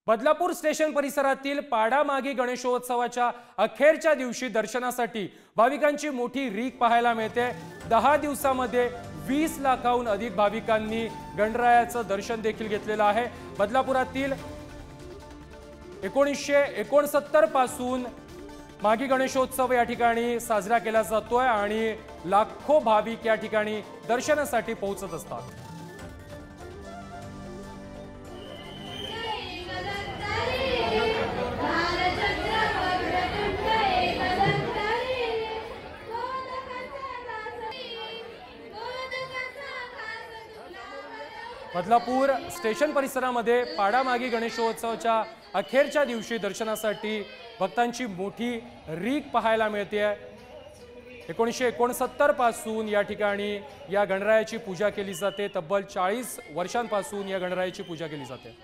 Badlapur station परिसरातील पाडामागी गणेशोत्सवाच्या अखेरच्या दिवशी दर्शनासाठी भाविकांची मोठी रीघ पाहायला मिळते। 10 दिवसांमध्ये 20 लाखाहून अधिक भाविकांनी गणरायाचं दर्शन देखील घेतलेलं आहे। बदलापुरातील 1969 पासून मागी गणेशोत्सव या ठिकाणी साजरा केला जातोय आणि लाखो भाविक या ठिकाणी दर्शनासाठी पोहोचत असतात। बदलापूर स्टेशन परिसरामध्ये पाडामागी गणेशोत्सवाच्या अखेरच्या दिवशी दर्शनासाठी भक्तांची मोठी रीघ पाहायला मिळते। 1969 पासून या ठिकाणी या गणरायाची पूजा केली जाते। तब्बल 40 वर्षांपासून या गणरायाची पूजा केली जाते।